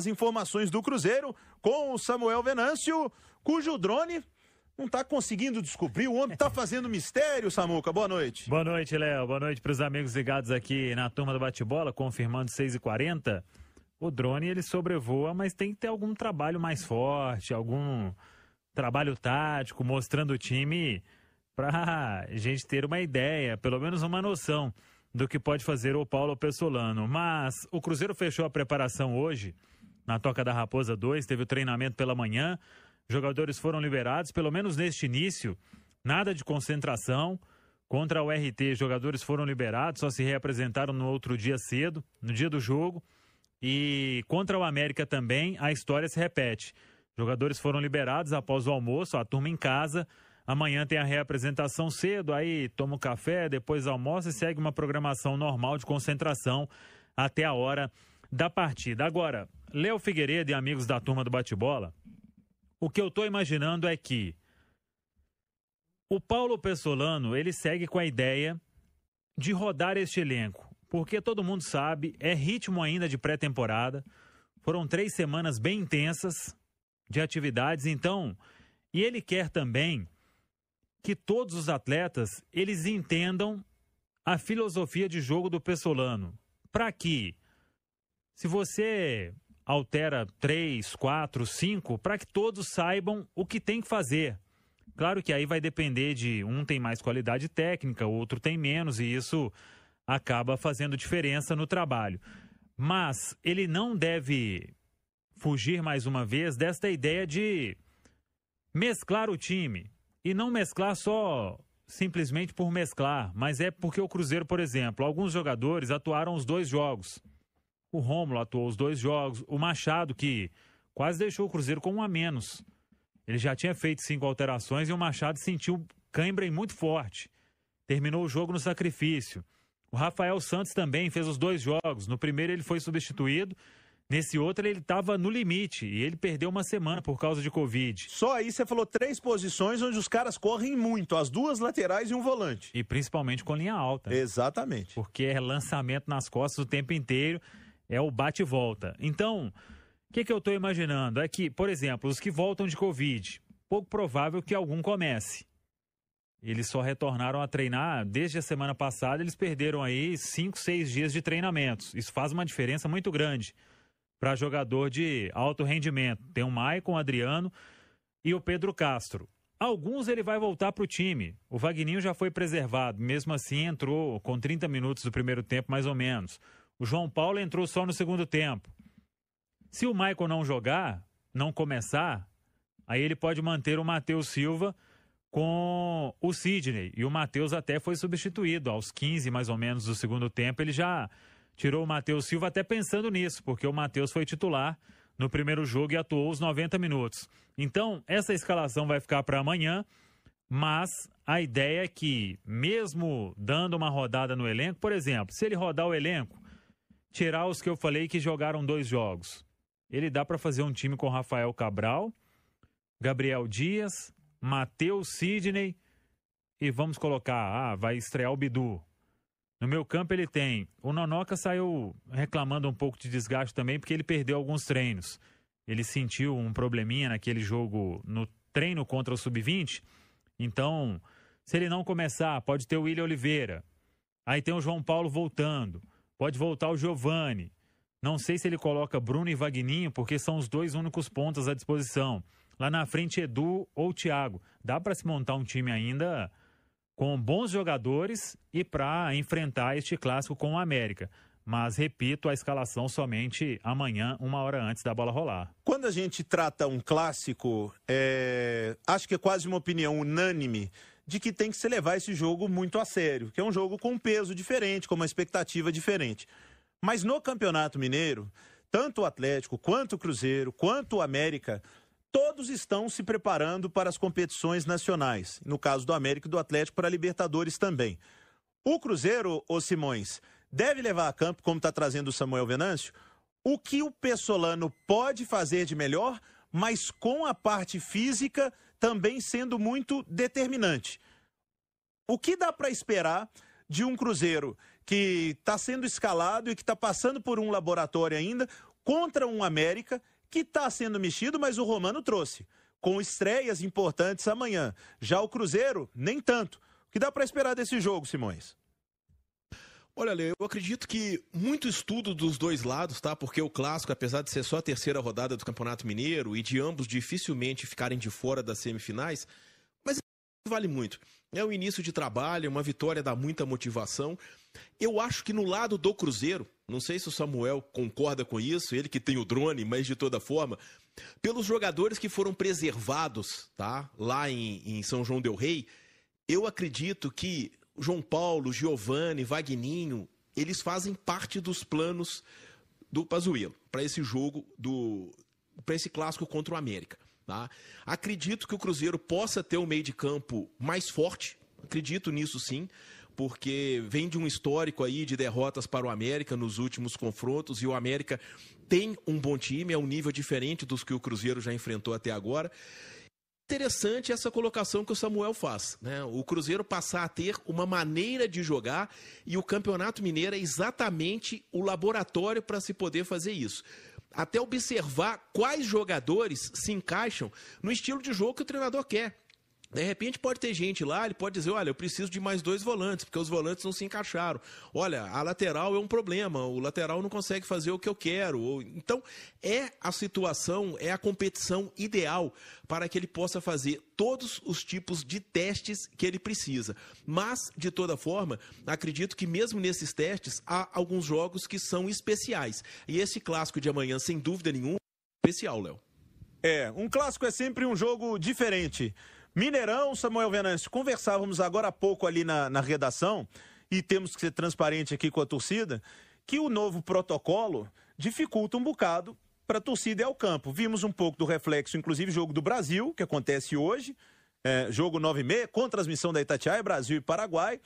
As informações do Cruzeiro com o Samuel Venâncio, cujo drone não está conseguindo descobrir. O homem está fazendo mistério, Samuca. Boa noite. Boa noite, Léo. Boa noite para os amigos ligados aqui na turma do bate-bola, confirmando 6h40. O drone, ele sobrevoa, mas tem que ter algum trabalho mais forte, algum trabalho tático, mostrando o time para a gente ter uma ideia, pelo menos uma noção do que pode fazer o Paulo Pessolano. Mas o Cruzeiro fechou a preparação hoje, na Toca da Raposa 2, teve o treinamento pela manhã, jogadores foram liberados, pelo menos neste início, nada de concentração. Contra o RT, jogadores foram liberados, só se reapresentaram no outro dia cedo, no dia do jogo. E contra o América também, a história se repete. Jogadores foram liberados após o almoço, a turma em casa. Amanhã tem a reapresentação cedo, aí toma um café, depois almoça e segue uma programação normal de concentração até a hora da partida. Agora, Léo Figueiredo e amigos da turma do bate-bola, o que eu estou imaginando é que o Paulo Pessolano, ele segue com a ideia de rodar este elenco, porque todo mundo sabe, é ritmo ainda de pré-temporada, foram 3 semanas bem intensas de atividades, então, e ele quer também que todos os atletas, eles entendam a filosofia de jogo do Pessolano, para que, se você altera 3, 4, 5, para que todos saibam o que tem que fazer. Claro que aí vai depender de um tem mais qualidade técnica, o outro tem menos, e isso acaba fazendo diferença no trabalho. Mas ele não deve fugir mais uma vez desta ideia de mesclar o time. E não mesclar só simplesmente por mesclar, mas é porque o Cruzeiro, por exemplo, alguns jogadores atuaram os 2 jogos. O Rômulo atuou os 2 jogos, o Machado, que quase deixou o Cruzeiro com 1 a menos. Ele já tinha feito 5 alterações e o Machado sentiu cãibra muito forte. Terminou o jogo no sacrifício. O Rafael Santos também fez os 2 jogos. No primeiro ele foi substituído, nesse outro ele estava no limite e ele perdeu 1 semana por causa de Covid. Só aí você falou 3 posições onde os caras correm muito, as 2 laterais e um volante. E principalmente com linha alta. Exatamente. Porque é lançamento nas costas o tempo inteiro, é o bate e volta. Então, o que eu estou imaginando é que, por exemplo, os que voltam de Covid, pouco provável que algum comece. Eles só retornaram a treinar desde a semana passada, eles perderam aí 5, 6 dias de treinamentos. Isso faz uma diferença muito grande para jogador de alto rendimento. Tem o Maicon, o Adriano e o Pedro Castro. Alguns ele vai voltar para o time. O Vagninho já foi preservado, mesmo assim entrou com 30 minutos do primeiro tempo, mais ou menos. O João Paulo entrou só no segundo tempo. Se o Maicon não jogar, não começar, aí ele pode manter o Matheus Silva com o Sidney. E o Matheus até foi substituído aos 15 mais ou menos do segundo tempo. Ele já tirou o Matheus Silva até pensando nisso, porque o Matheus foi titular no primeiro jogo e atuou os 90 minutos. Então, essa escalação vai ficar para amanhã, mas a ideia é que, mesmo dando uma rodada no elenco, por exemplo, se ele rodar o elenco, tirar os que eu falei que jogaram 2 jogos, ele dá para fazer um time com Rafael Cabral, Gabriel Dias, Matheus Sidney e vamos colocar, vai estrear o Bidu. No meu campo ele tem, o Nonoca saiu reclamando um pouco de desgaste também porque ele perdeu alguns treinos. Ele sentiu um probleminha naquele jogo, no treino contra o Sub-20, então se ele não começar, pode ter o William Oliveira. Aí tem o João Paulo voltando, pode voltar o Giovani. Não sei se ele coloca Bruno e Vagninho, porque são os 2 únicos pontos à disposição. Lá na frente, Edu ou Thiago. Dá para se montar um time ainda com bons jogadores e para enfrentar este clássico com o América. Mas, repito, a escalação somente amanhã, 1 hora antes da bola rolar. Quando a gente trata um clássico, acho que é quase uma opinião unânime de que tem que se levar esse jogo muito a sério, que é um jogo com um peso diferente, com uma expectativa diferente. Mas no Campeonato Mineiro, tanto o Atlético, quanto o Cruzeiro, quanto o América, todos estão se preparando para as competições nacionais. No caso do América e do Atlético, para a Libertadores também. O Cruzeiro, ô Simões, deve levar a campo, como está trazendo o Samuel Venâncio, o que o Pessolano pode fazer de melhor, mas com a parte física também sendo muito determinante. O que dá para esperar de um Cruzeiro que está sendo escalado e que está passando por um laboratório ainda, contra um América que está sendo mexido, mas o Romano trouxe, com estreias importantes amanhã. Já o Cruzeiro, nem tanto. O que dá para esperar desse jogo, Simões? Olha, Lê, eu acredito que muito estudo dos dois lados, tá? Porque o Clássico, apesar de ser só a terceira rodada do Campeonato Mineiro e de ambos dificilmente ficarem de fora das semifinais, mas vale muito. É um início de trabalho, uma vitória dá muita motivação. Eu acho que no lado do Cruzeiro, não sei se o Samuel concorda com isso, ele que tem o drone, mas de toda forma, pelos jogadores que foram preservados, tá? Lá em São João del Rei, eu acredito que João Paulo, Giovani, Vagninho, eles fazem parte dos planos do Pazuello para esse jogo, para esse clássico contra o América. Tá? Acredito que o Cruzeiro possa ter um meio de campo mais forte, acredito nisso sim, porque vem de um histórico aí de derrotas para o América nos últimos confrontos, e o América tem um bom time, é um nível diferente dos que o Cruzeiro já enfrentou até agora. Interessante essa colocação que o Samuel faz, né? O Cruzeiro passar a ter uma maneira de jogar, e o Campeonato Mineiro é exatamente o laboratório para se poder fazer isso. Até observar quais jogadores se encaixam no estilo de jogo que o treinador quer. De repente pode ter gente lá, ele pode dizer, olha, eu preciso de mais 2 volantes, porque os volantes não se encaixaram. Olha, a lateral é um problema, o lateral não consegue fazer o que eu quero. Então, é a situação, é a competição ideal para que ele possa fazer todos os tipos de testes que ele precisa. Mas, de toda forma, acredito que mesmo nesses testes, há alguns jogos que são especiais. E esse clássico de amanhã, sem dúvida nenhuma, é especial, Léo. Um clássico é sempre um jogo diferente. Mineirão, Samuel Venâncio, conversávamos agora há pouco ali na redação, e temos que ser transparente aqui com a torcida, que o novo protocolo dificulta um bocado para a torcida ir ao campo. Vimos um pouco do reflexo, inclusive jogo do Brasil, que acontece hoje, jogo 9h30, com transmissão da Itatiaia, Brasil e Paraguai.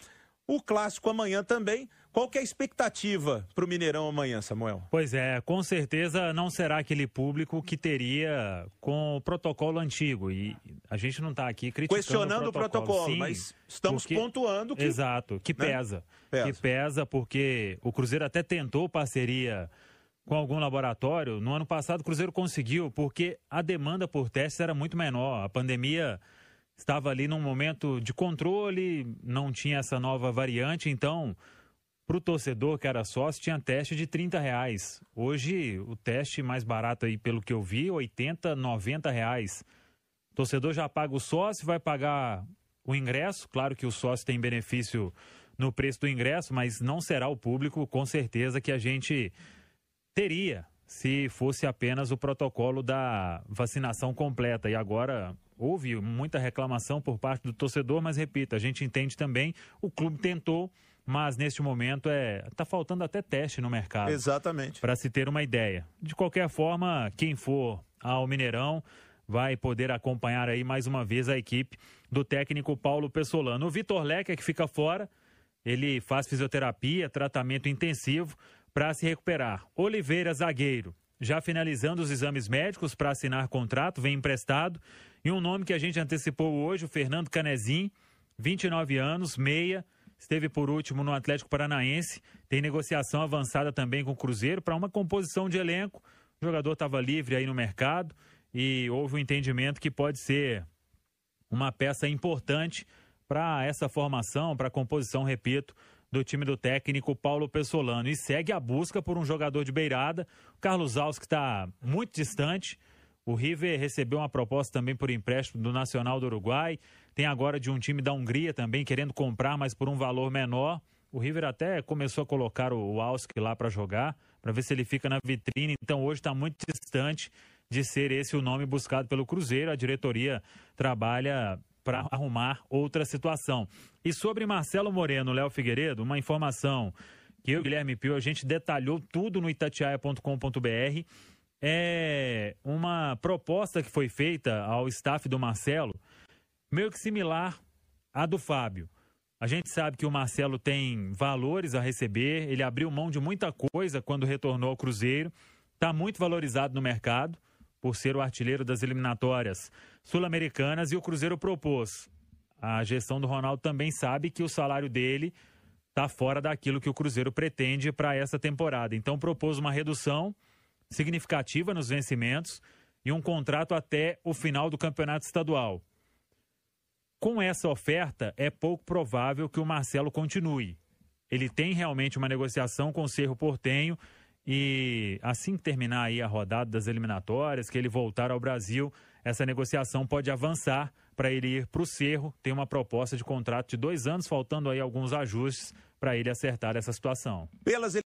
O clássico amanhã também. Qual que é a expectativa para o Mineirão amanhã, Samuel? Pois é, com certeza não será aquele público que teria com o protocolo antigo. E a gente não está aqui criticando questionando o protocolo, sim, mas estamos pontuando que... Exato, que pesa. Que pesa porque o Cruzeiro até tentou parceria com algum laboratório. No ano passado o Cruzeiro conseguiu, porque a demanda por testes era muito menor. A pandemia estava ali num momento de controle, não tinha essa nova variante, então... Para o torcedor que era sócio, tinha teste de R$30. Hoje, o teste mais barato aí, pelo que eu vi, R$80, R$90. O torcedor já paga o sócio, vai pagar o ingresso. Claro que o sócio tem benefício no preço do ingresso, mas não será o público, com certeza, que a gente teria se fosse apenas o protocolo da vacinação completa. E agora houve muita reclamação por parte do torcedor, mas repito, a gente entende também, o clube tentou, mas neste momento está faltando até teste no mercado. Exatamente. Para se ter uma ideia. De qualquer forma, quem for ao Mineirão vai poder acompanhar aí mais uma vez a equipe do técnico Paulo Pessolano. O Vitor Leque, que fica fora, ele faz fisioterapia, tratamento intensivo para se recuperar. Oliveira, zagueiro, já finalizando os exames médicos para assinar contrato, vem emprestado. E um nome que a gente antecipou hoje, o Fernando Canezin, 29 anos, meia, esteve por último no Atlético Paranaense, tem negociação avançada também com o Cruzeiro para uma composição de elenco. O jogador estava livre aí no mercado e houve um entendimento que pode ser uma peça importante para essa formação, para a composição, repito, do time do técnico Paulo Pessolano. E segue a busca por um jogador de beirada. O Carlos Alves, que está muito distante. O River recebeu uma proposta também por empréstimo do Nacional do Uruguai. Tem agora de um time da Hungria também querendo comprar, mas por um valor menor. O River até começou a colocar o Auski lá para jogar, para ver se ele fica na vitrine. Então hoje está muito distante de ser esse o nome buscado pelo Cruzeiro. A diretoria trabalha para arrumar outra situação. E sobre Marcelo Moreno, Léo Figueiredo, uma informação que eu e o Guilherme Pio, a gente detalhou tudo no itatiaia.com.br. É uma proposta que foi feita ao staff do Marcelo, meio que similar à do Fábio. A gente sabe que o Marcelo tem valores a receber, ele abriu mão de muita coisa quando retornou ao Cruzeiro, está muito valorizado no mercado, por ser o artilheiro das eliminatórias sul-americanas, e o Cruzeiro propôs. A gestão do Ronaldo também sabe que o salário dele está fora daquilo que o Cruzeiro pretende para essa temporada. Então propôs uma redução, significativa nos vencimentos e um contrato até o final do campeonato estadual. Com essa oferta, é pouco provável que o Marcelo continue. Ele tem realmente uma negociação com o Cerro Porteño e assim que terminar aí a rodada das eliminatórias, que ele voltar ao Brasil, essa negociação pode avançar para ele ir para o Cerro. Tem uma proposta de contrato de 2 anos, faltando aí alguns ajustes para ele acertar essa situação. Pelas